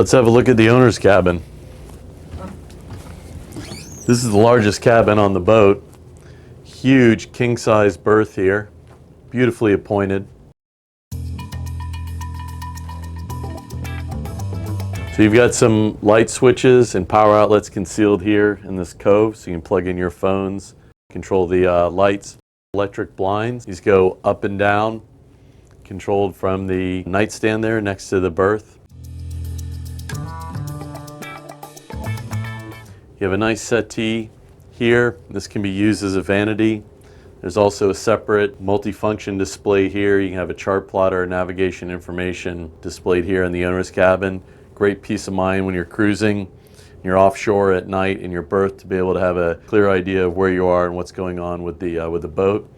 Let's have a look at the owner's cabin. This is the largest cabin on the boat. Huge king-size berth here, beautifully appointed. So you've got some light switches and power outlets concealed here in this cove, so you can plug in your phones, control the lights. Electric blinds, these go up and down, controlled from the nightstand there next to the berth. You have a nice settee here. This can be used as a vanity. There's also a separate multifunction display here. You can have a chart plotter, navigation information displayed here in the owner's cabin. Great peace of mind when you're cruising, you're offshore at night in your berth to be able to have a clear idea of where you are and what's going on with the boat.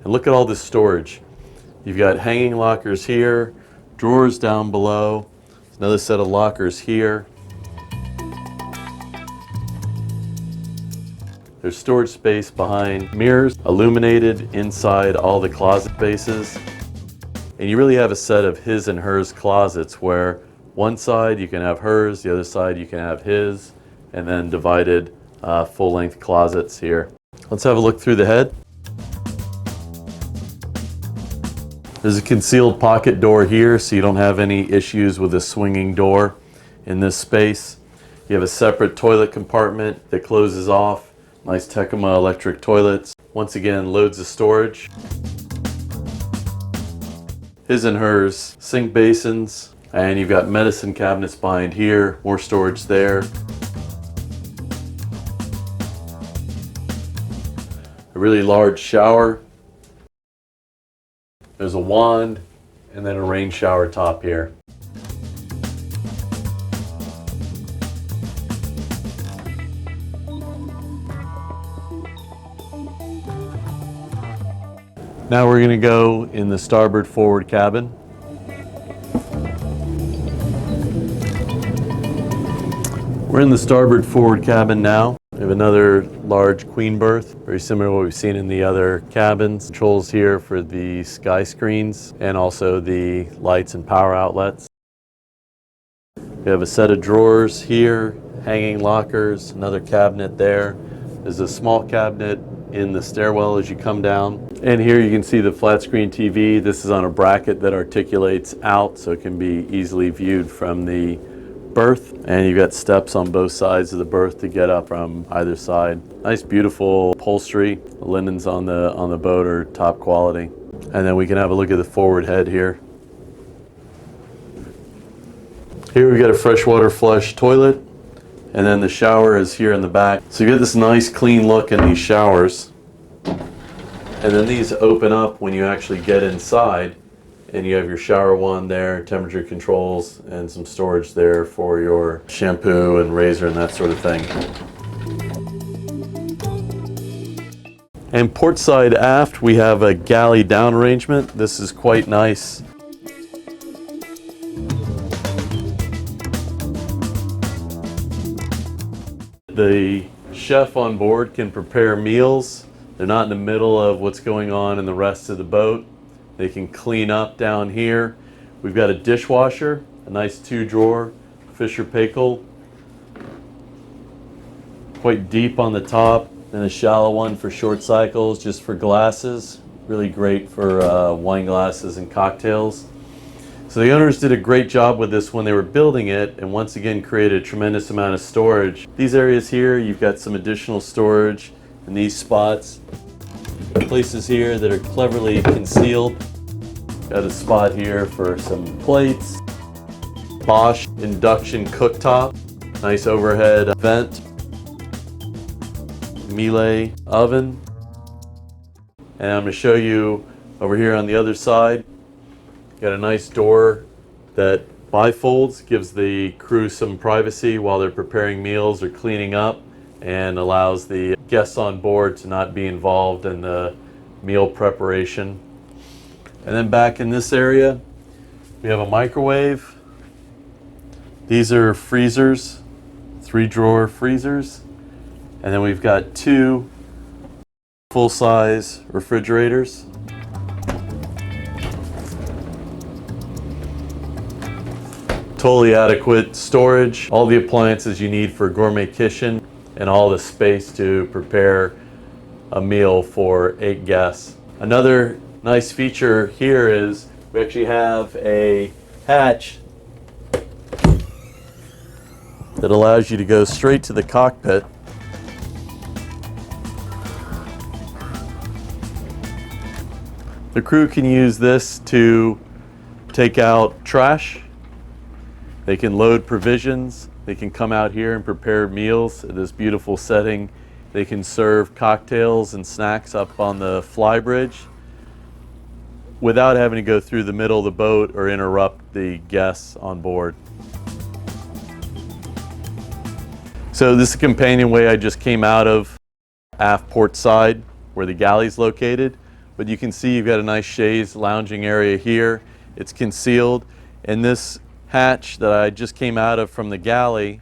And look at all this storage. You've got hanging lockers here, drawers down below, another set of lockers here. There's storage space behind mirrors, illuminated inside all the closet spaces. And you really have a set of his and hers closets where one side you can have hers, the other side you can have his, and then divided full-length closets here. Let's have a look through the head. There's a concealed pocket door here, so you don't have any issues with a swinging door in this space. You have a separate toilet compartment that closes off. Nice Tecuma electric toilets. Once again, loads of storage. His and hers sink basins. And you've got medicine cabinets behind here, more storage there. A really large shower. There's a wand and then a rain shower top here. Now we're going to go in the starboard forward cabin. We're in the starboard forward cabin now. We have another large queen berth, very similar to what we've seen in the other cabins. Controls here for the sky screens and also the lights and power outlets. We have a set of drawers here, hanging lockers, another cabinet there. There's a small cabinet in the stairwell as you come down. And here you can see the flat screen TV. This is on a bracket that articulates out so it can be easily viewed from the berth, and you've got steps on both sides of the berth to get up from either side. Nice beautiful upholstery. The linens on the boat are top quality. And then we can have a look at the forward head here. Here we've got a freshwater flush toilet, and then the shower is here in the back. So you get this nice clean look in these showers. And then these open up when you actually get inside. And you have your shower wand there, temperature controls, and some storage there for your shampoo and razor and that sort of thing. And port side aft, we have a galley down arrangement. This is quite nice. The chef on board can prepare meals. They're not in the middle of what's going on in the rest of the boat. They can clean up down here. We've got a dishwasher, a nice 2-drawer Fisher Paykel, quite deep on the top, and a shallow one for short cycles, just for glasses. Really great for wine glasses and cocktails. So the owners did a great job with this when they were building it, and once again created a tremendous amount of storage. These areas here, you've got some additional storage in these spots. Places here that are cleverly concealed. Got a spot here for some plates. Bosch induction cooktop. Nice overhead vent. Miele oven. And I'm going to show you over here on the other side. Got a nice door that bifolds, gives the crew some privacy while they're preparing meals or cleaning up, and allows the guests on board to not be involved in the meal preparation. And then back in this area, we have a microwave. These are freezers, 3-drawer freezers. And then we've got 2 full-size refrigerators. Totally adequate storage, all the appliances you need for a gourmet kitchen, and all the space to prepare a meal for 8 guests. Another nice feature here is we actually have a hatch that allows you to go straight to the cockpit. The crew can use this to take out trash. They can load provisions. They can come out here and prepare meals at this beautiful setting. They can serve cocktails and snacks up on the flybridge without having to go through the middle of the boat or interrupt the guests on board. So this is the companionway I just came out of, aft port side where the galley's located. But you can see you've got a nice chaise lounging area here. It's concealed. And this hatch that I just came out of from the galley,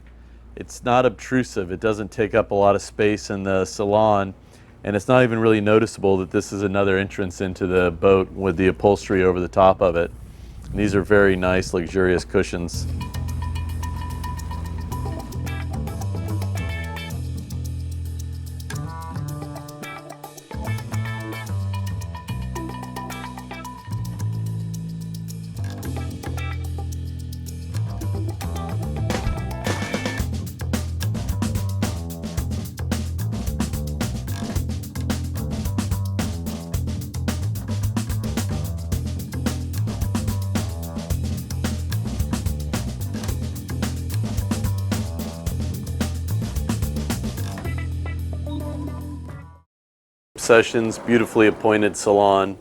it's not obtrusive. It doesn't take up a lot of space in the salon, and it's not even really noticeable that this is another entrance into the boat with the upholstery over the top of it. And these are very nice, luxurious cushions. Sessions, beautifully appointed salon.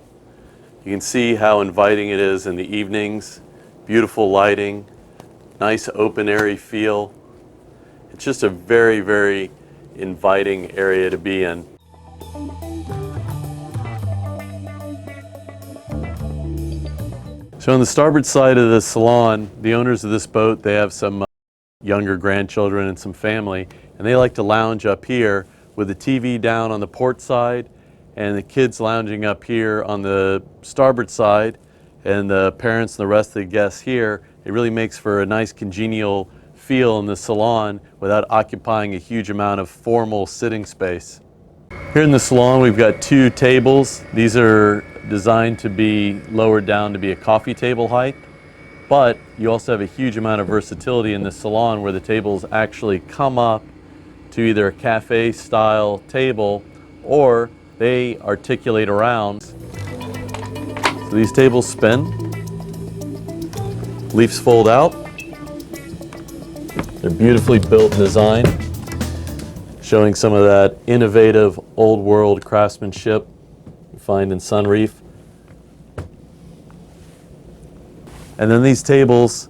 You can see how inviting it is in the evenings. Beautiful lighting, nice open airy feel. It's just a very, very inviting area to be in. So on the starboard side of the salon, the owners of this boat, they have some younger grandchildren and some family, and they like to lounge up here with the TV down on the port side and the kids lounging up here on the starboard side, and the parents and the rest of the guests here. It really makes for a nice congenial feel in the salon without occupying a huge amount of formal sitting space. Here in the salon we've got 2 tables. These are designed to be lowered down to be a coffee table height, but you also have a huge amount of versatility in the salon where the tables actually come up to either a cafe style table or they articulate around. So these tables spin, leaves fold out. They're beautifully built and designed, showing some of that innovative old world craftsmanship you find in Sunreef. And then these tables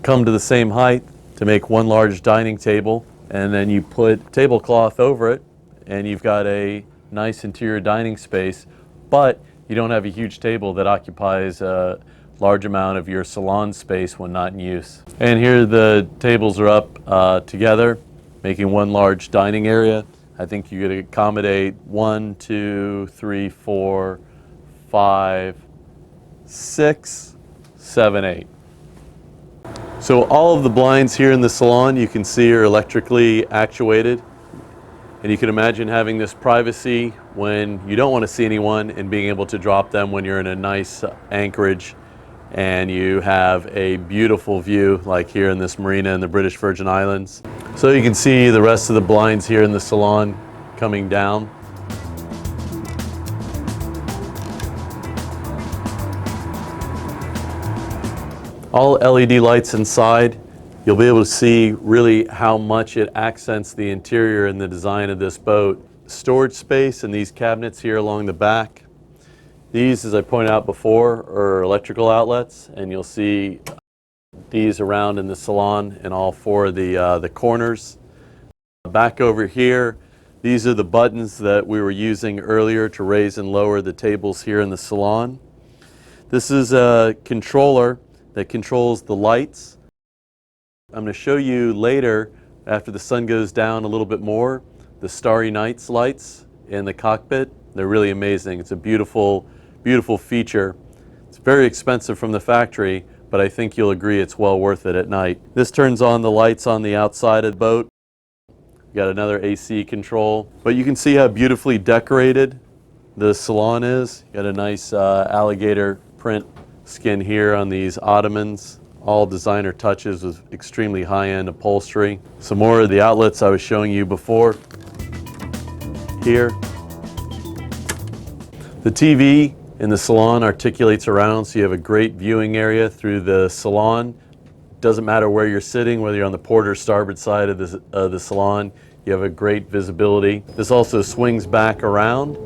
come to the same height to make one large dining table, and then you put tablecloth over it and you've got a nice interior dining space, but you don't have a huge table that occupies a large amount of your salon space when not in use. And here the tables are up together, making one large dining area. I think you could accommodate 1, 2, 3, 4, 5, 6, 7, 8. So all of the blinds here in the salon you can see are electrically actuated. And you can imagine having this privacy when you don't want to see anyone and being able to drop them when you're in a nice anchorage and you have a beautiful view like here in this marina in the British Virgin Islands. So you can see the rest of the blinds here in the salon coming down. All LED lights inside. You'll be able to see really how much it accents the interior and the design of this boat. Storage space and these cabinets here along the back. These, as I pointed out before, are electrical outlets, and you'll see these around in the salon in all 4 of the corners. Back over here, these are the buttons that we were using earlier to raise and lower the tables here in the salon. This is a controller that controls the lights. I'm going to show you later, after the sun goes down a little bit more, the Starry Nights lights in the cockpit. They're really amazing. It's a beautiful, beautiful feature. It's very expensive from the factory, but I think you'll agree it's well worth it at night. This turns on the lights on the outside of the boat. You got another AC control, but you can see how beautifully decorated the salon is. You got a nice alligator print skin here on these ottomans. All designer touches with extremely high-end upholstery. Some more of the outlets I was showing you before. Here. The TV in the salon articulates around, so you have a great viewing area through the salon. Doesn't matter where you're sitting, whether you're on the port or starboard side of the salon, you have a great visibility. This also swings back around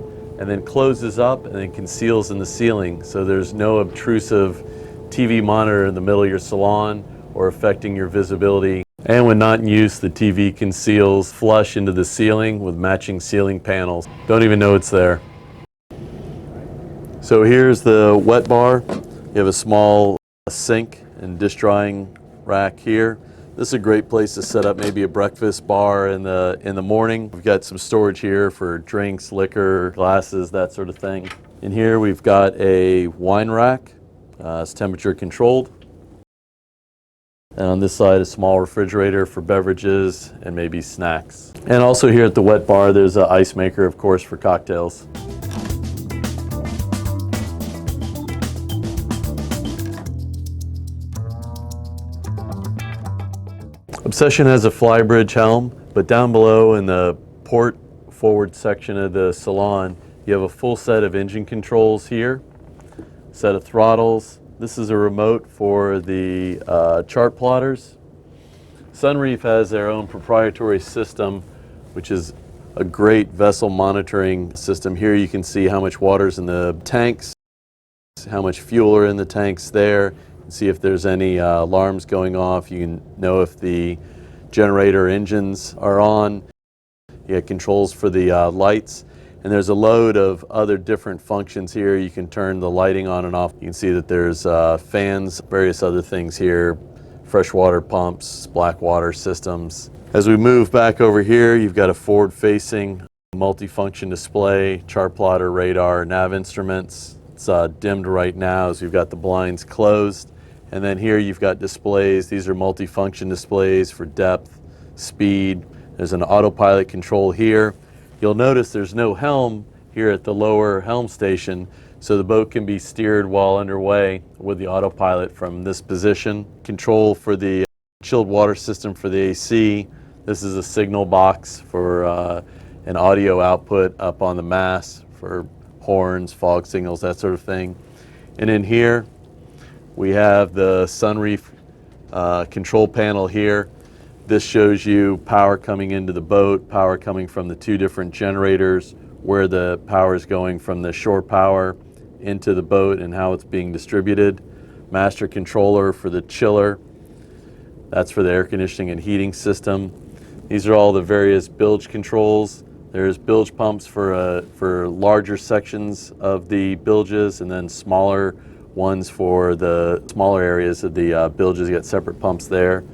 and then closes up and then conceals in the ceiling, so there's no obtrusive TV monitor in the middle of your salon or affecting your visibility. And when not in use, the TV conceals flush into the ceiling with matching ceiling panels. Don't even know it's there. So here's the wet bar. You have a small sink and dish drying rack here. This is a great place to set up maybe a breakfast bar in the morning. We've got some storage here for drinks, liquor, glasses, that sort of thing. In here we've got a wine rack. It's temperature controlled. And on this side, a small refrigerator for beverages and maybe snacks. And also here at the wet bar, there's an ice maker, of course, for cocktails. Obsession has a flybridge helm, but down below in the port forward section of the salon, you have a full set of engine controls here. Set of throttles. This is a remote for the chart plotters. Sunreef has their own proprietary system, which is a great vessel monitoring system. Here you can see how much water's in the tanks, how much fuel are in the tanks there. You can see if there's any alarms going off. You can know if the generator engines are on. You have controls for the lights. And there's a load of other different functions here. You can turn the lighting on and off. You can see that there's fans, various other things here, freshwater pumps, black water systems. As we move back over here, you've got a forward-facing multi-function display, chart plotter, radar, nav instruments. It's dimmed right now as we've got the blinds closed. And then here you've got displays. These are multi-function displays for depth, speed. There's an autopilot control here. You'll notice there's no helm here at the lower helm station, so the boat can be steered while underway with the autopilot from this position. Control for the chilled water system for the AC. This is a signal box for an audio output up on the mast for horns, fog signals, that sort of thing. And in here, we have the Sunreef control panel here. This shows you power coming into the boat, power coming from the two different generators, where the power is going from the shore power into the boat and how it's being distributed. Master controller for the chiller. That's for the air conditioning and heating system. These are all the various bilge controls. There's bilge pumps for larger sections of the bilges, and then smaller ones for the smaller areas of the bilges. You got separate pumps there.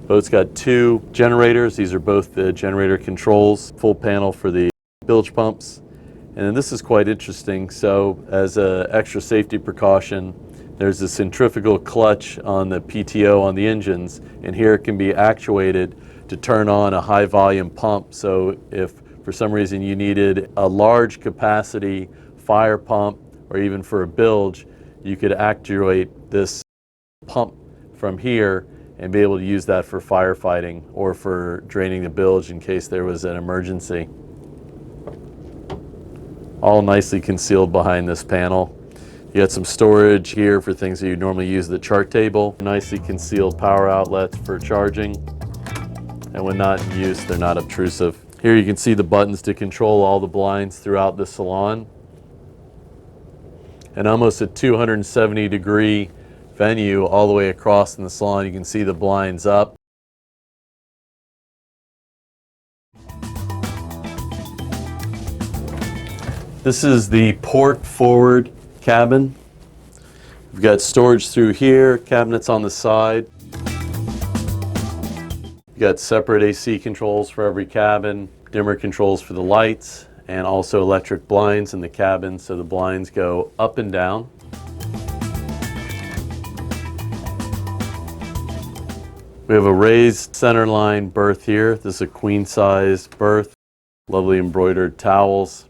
Boat's got two generators. These are both the generator controls. Full panel for the bilge pumps. And then this is quite interesting. So as an extra safety precaution, there's a centrifugal clutch on the PTO on the engines, and here it can be actuated to turn on a high volume pump. So if for some reason you needed a large capacity fire pump or even for a bilge, you could actuate this pump from here and be able to use that for firefighting or for draining the bilge in case there was an emergency. All nicely concealed behind this panel. You got some storage here for things that you normally use at the chart table. Nicely concealed power outlets for charging. And when not in use, they're not obtrusive. Here you can see the buttons to control all the blinds throughout the salon. And almost a 270-degree venue all the way across in the salon. You can see the blinds up. This is the port forward cabin. We've got storage through here, cabinets on the side. You've got separate AC controls for every cabin, dimmer controls for the lights, and also electric blinds in the cabin, so the blinds go up and down. We have a raised centerline berth here. This is a queen size berth, lovely embroidered towels.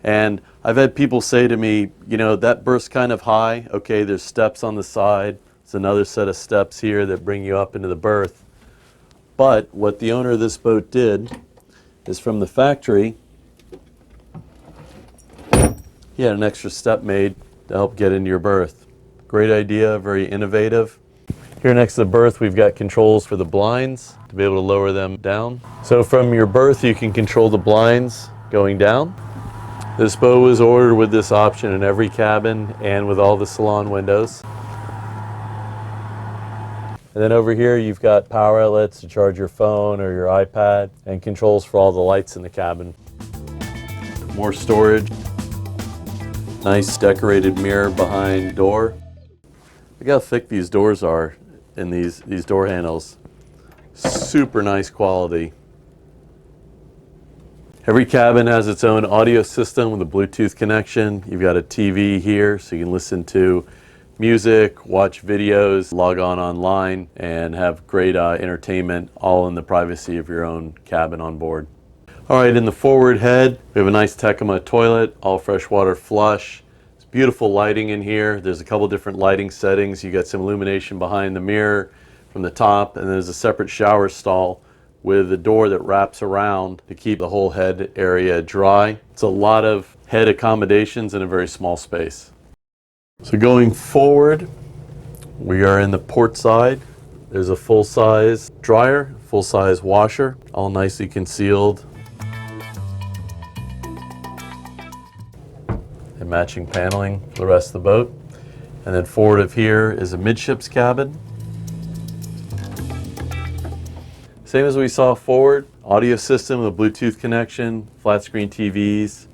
And I've had people say to me, you know, that berth's kind of high. Okay, there's steps on the side. There's another set of steps here that bring you up into the berth. But what the owner of this boat did is from the factory, he had an extra step made to help get into your berth. Great idea, very innovative. Here next to the berth, we've got controls for the blinds to be able to lower them down. So from your berth, you can control the blinds going down. This boat was ordered with this option in every cabin and with all the salon windows. And then over here, you've got power outlets to charge your phone or your iPad and controls for all the lights in the cabin. More storage. Nice decorated mirror behind door. Look how thick these doors are in these door handles. Super nice quality. Every cabin has its own audio system with a Bluetooth connection. You've got a TV here so you can listen to music, watch videos, log on online, and have great entertainment all in the privacy of your own cabin on board. All right, in the forward head, we have a nice Tecuma toilet, all freshwater flush. It's beautiful lighting in here. There's a couple different lighting settings. You got some illumination behind the mirror from the top, and there's a separate shower stall with a door that wraps around to keep the whole head area dry. It's a lot of head accommodations in a very small space. So going forward, we are in the port side. There's a full-size dryer, full-size washer, all nicely concealed. And matching paneling for the rest of the boat. And then forward of here is a midships cabin. Same as we saw forward, audio system with a Bluetooth connection, flat screen TVs,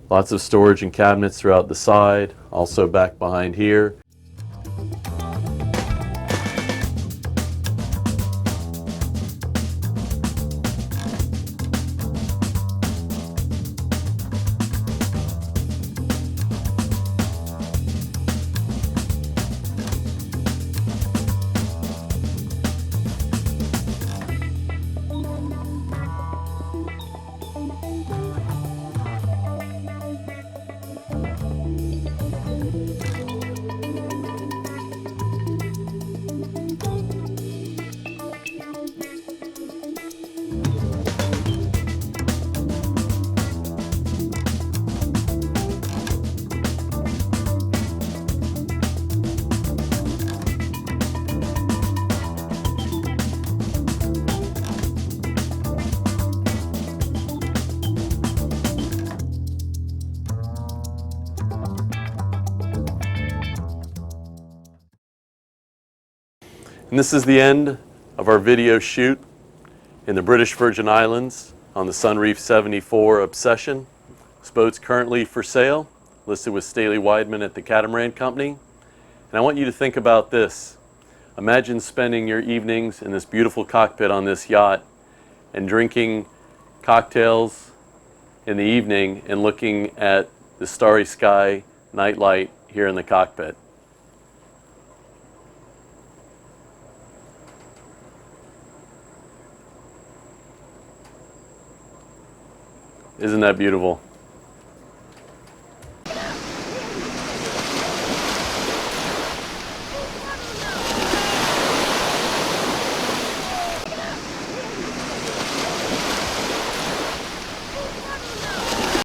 lots of storage and cabinets throughout the side, also back behind here. And this is the end of our video shoot in the British Virgin Islands on the Sunreef 74 Obsession. This boat's currently for sale, listed with Staley Weidman at the Catamaran Company. And I want you to think about this. Imagine spending your evenings in this beautiful cockpit on this yacht and drinking cocktails in the evening and looking at the starry sky nightlight here in the cockpit. Isn't that beautiful?